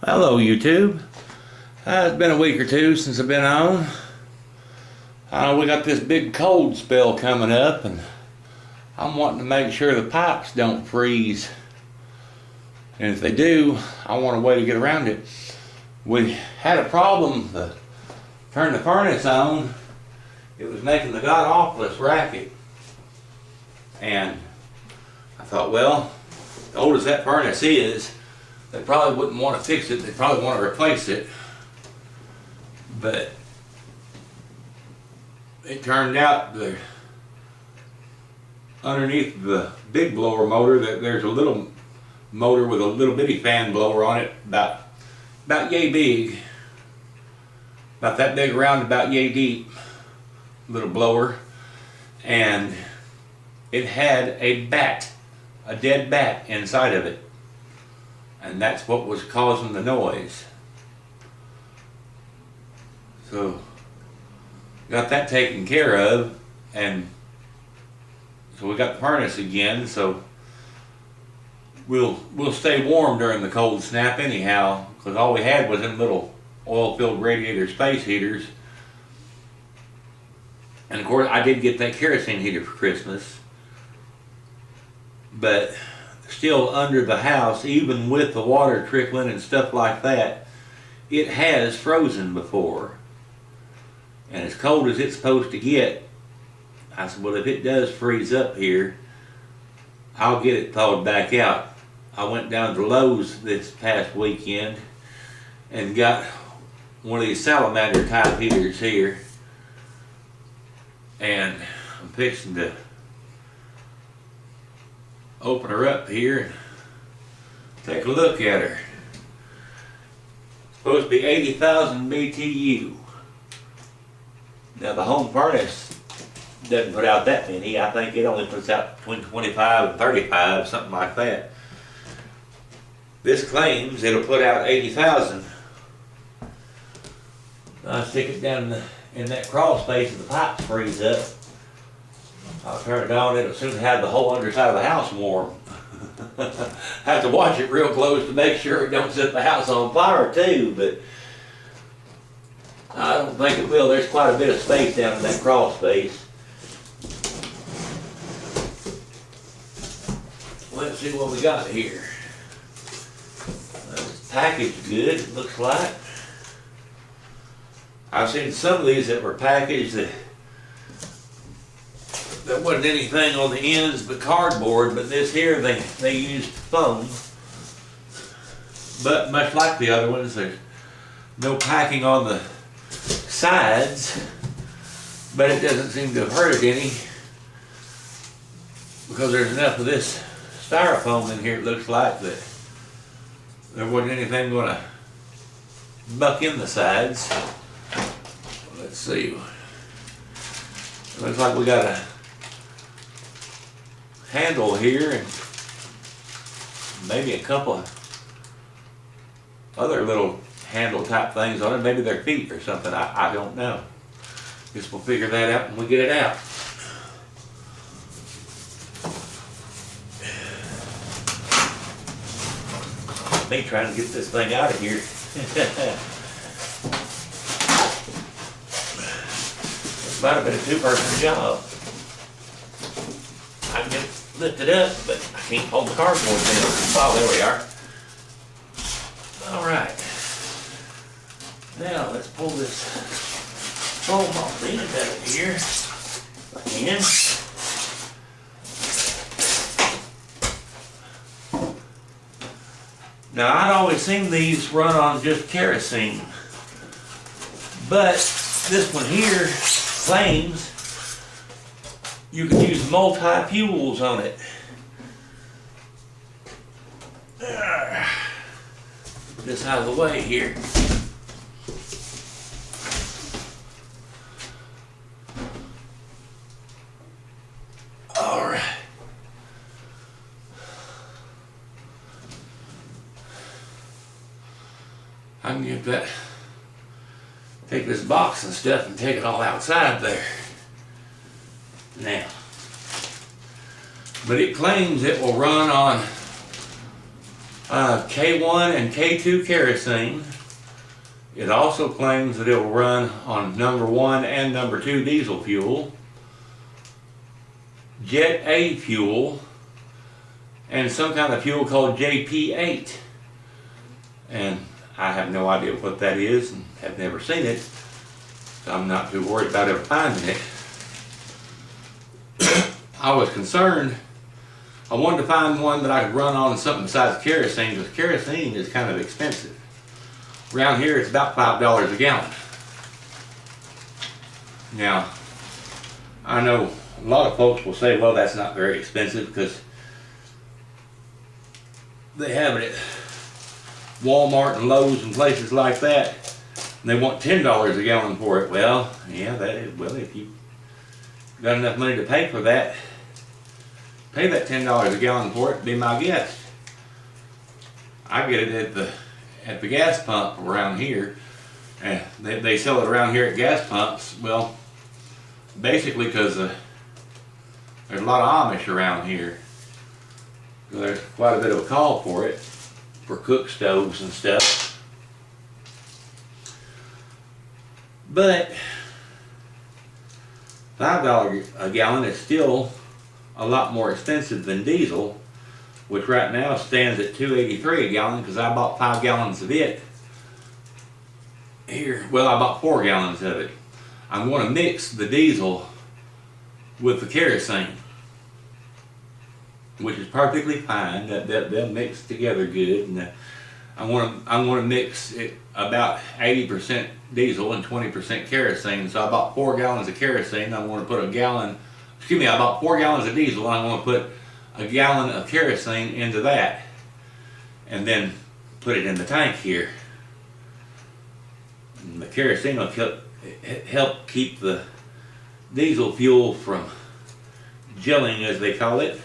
Hello YouTube. It's been a week or two since I've been on. We got this big cold spell coming up and I'm wanting to make sure the pipes don't freeze. And if they do, I want a way to get around it. We had a problem to turn the furnace on. It was making the god awfulest racket. And I thought, well, as old as that furnace is, they probably wouldn't want to fix it, they'd probably want to replace it. But it turned out that underneath the big blower motor that there's a little motor with a little bitty fan blower on it, about yay big, about that big around, about yay deep, little blower, and it had a dead bat inside of it. And that's what was causing the noise. So, got that taken care of, and so we got the furnace again, so we'll stay warm during the cold snap anyhow, because all we had was them little oil-filled radiator space heaters. And of course, I did get that kerosene heater for Christmas, but still under the house, even with the water trickling and stuff like that, it has frozen before. And as cold as it's supposed to get, I said, well, if it does freeze up here, I'll get it thawed back out. I went down to Lowe's this past weekend and got one of these salamander type heaters here, and I'm fixing to open her up here and take a look at her. It's supposed to be 80,000 BTU. Now the home furnace doesn't put out that many. I think it only puts out between 25 and 35, something like that. This claims it'll put out 80,000. I'll stick it down in that crawl space and the pipes freeze up. I'll turn it on, it'll soon have the whole underside of the house warm. Have to watch it real close to make sure it don't set the house on fire too, but I don't think it will. There's quite a bit of space down in that crawl space. Let's see what we got here. It's packaged good, it looks like. I've seen some of these that were packaged that there wasn't anything on the ends but cardboard, but this here they used foam. But much like the other ones, there's no packing on the sides, but it doesn't seem to have hurt it any because there's enough of this styrofoam in here, it looks like, that there wasn't anything going to buck in the sides. Let's see. Looks like we got a handle here and maybe a couple of other little handle type things on it. Maybe they're feet or something. I don't know. Guess we'll figure that out when we get it out. Me trying to get this thing out of here. This might have been a two-person job. I can get it lifted up, but I can't hold the cardboard down. Oh, there we are. All right. Now let's pull this foam off the end of it here. If I can. Now I'd always seen these run on just kerosene, but this one here claims you can use multi-fuels on it. Get this out of the way here. All right. I can get that, take this box and stuff and take it all outside there. Now, but it claims it will run on K1 and K2 kerosene. It also claims that it will run on number 1 and number 2 diesel fuel, Jet A fuel, and some kind of fuel called JP8. And I have no idea what that is and have never seen it, so I'm not too worried about ever finding it. I was concerned. I wanted to find one that I could run on something besides kerosene, because kerosene is kind of expensive. Around here it's about $5 a gallon. Now, I know a lot of folks will say, well, that's not very expensive because they have it at Walmart and Lowe's and places like that. And they want $10 a gallon for it. Well, yeah, that is, well, if you got enough money to pay for that, pay that $10 a gallon for it, be my guest. I get it at the gas pump around here. And they sell it around here at gas pumps. Well, basically because there's a lot of Amish around here. So there's quite a bit of a call for it, for cook stoves and stuff. But $5 a gallon is still a lot more expensive than diesel, which right now stands at $2.83 a gallon because I bought 5 gallons of it here. Well, I bought 4 gallons of it. I'm going to mix the diesel with the kerosene, which is perfectly fine. They'll mix together good. And I'm going to mix it about 80% diesel and 20% kerosene. So I bought 4 gallons of kerosene. I'm going to put I bought 4 gallons of diesel, and I'm going to put a gallon of kerosene into that, and then put it in the tank here. And the kerosene will help keep the diesel fuel from gelling, as they call it.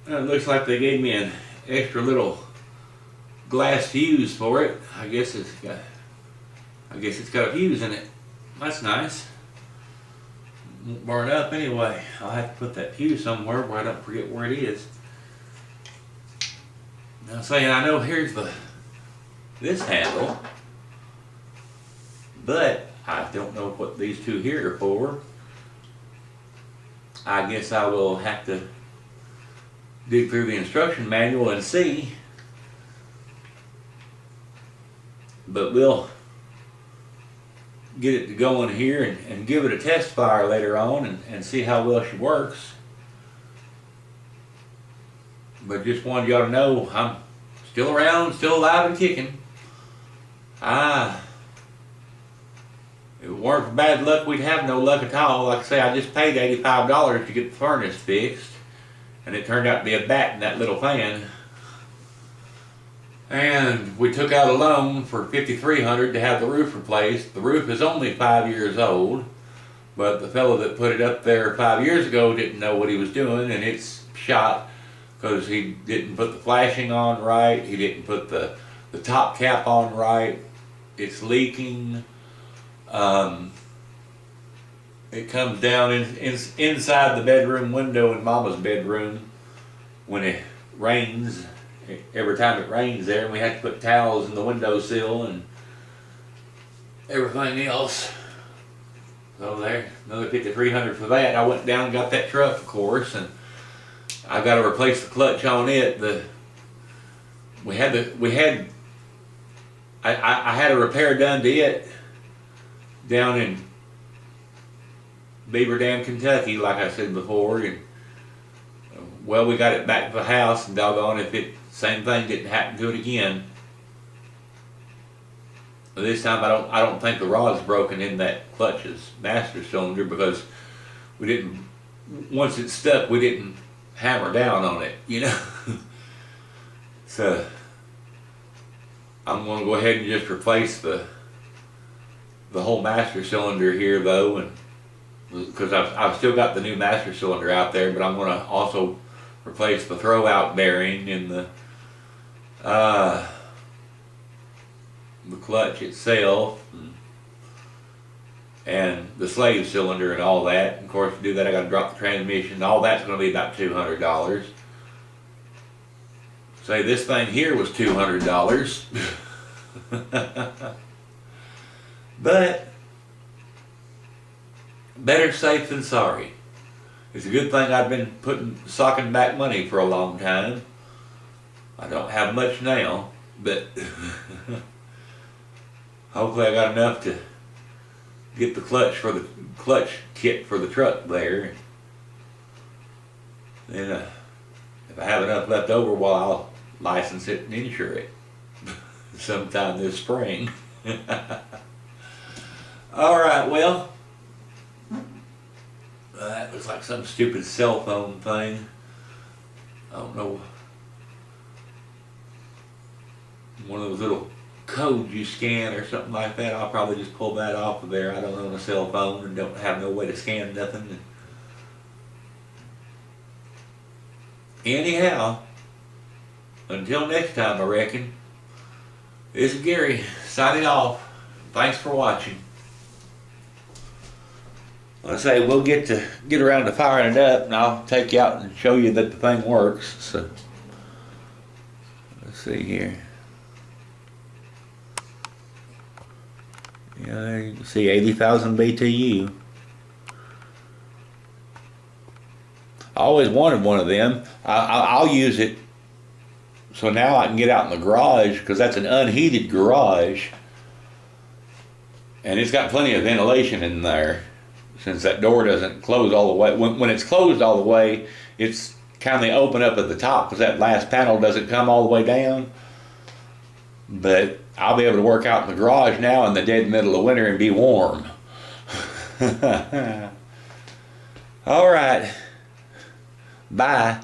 And it looks like they gave me an extra little glass fuse for it. I guess it's got a fuse in it. That's nice. Won't burn up anyway. I'll have to put that fuse somewhere where I don't forget where it is. Now saying, I know here's this handle, but I don't know what these two here are for. I guess I will have to dig through the instruction manual and see. But we'll get it to go in here and give it a test fire later on and see how well she works. But just wanted y'all to know I'm still around, still alive and kicking. If it weren't for bad luck, we'd have no luck at all. Like I say, I just paid $85 to get the furnace fixed, and it turned out to be a bat in that little fan. And we took out a loan for $5,300 to have the roof replaced. The roof is only 5 years old, but the fellow that put it up there 5 years ago didn't know what he was doing, and it's shot because he didn't put the flashing on right. He didn't put the top cap on right. It's leaking. It comes down inside the bedroom window in Mama's bedroom when it rains. Every time it rains there, and we have to put towels in the windowsill and everything else. So there, another $5,300 for that. I went down and got that truck, of course, and I got to replace the clutch on it. I had a repair done to it down in Beaver Dam, Kentucky, like I said before, and well, we got it back to the house, and doggone if same thing didn't happen to it again. But this time I don't think the rod's broken in that clutch's master cylinder, because once it's stuck, we didn't hammer down on it, you know. So I'm going to go ahead and just replace the whole master cylinder here, though, and because I've still got the new master cylinder out there, but I'm going to also replace the throwout bearing in the clutch itself, and the slave cylinder and all that. And of course, to do that, I got to drop the transmission. All that's going to be about $200. So Say this thing here was $200. But better safe than sorry. It's a good thing I've been socking back money for a long time. I don't have much now, but hopefully I got enough to get the clutch kit for the truck there. Then if I have enough left over, well, I'll license it and insure it sometime this spring. All right, well, that looks like some stupid cell phone thing. I don't know. One of those little codes you scan or something like that. I'll probably just pull that off of there. I don't own a cell phone and don't have no way to scan nothing. Anyhow, until next time, I reckon, this is Gary signing off. Thanks for watching. Let's say we'll get around to firing it up, and I'll take you out and show you that the thing works. So let's see here. Yeah, there you can see 80,000 BTU. I always wanted one of them. I'll use it so now I can get out in the garage, because that's an unheated garage, and it's got plenty of ventilation in there. Since that door doesn't close all the way. When it's closed all the way, it's kind of open up at the top because that last panel doesn't come all the way down. But I'll be able to work out in the garage now in the dead middle of winter and be warm. All right. Bye.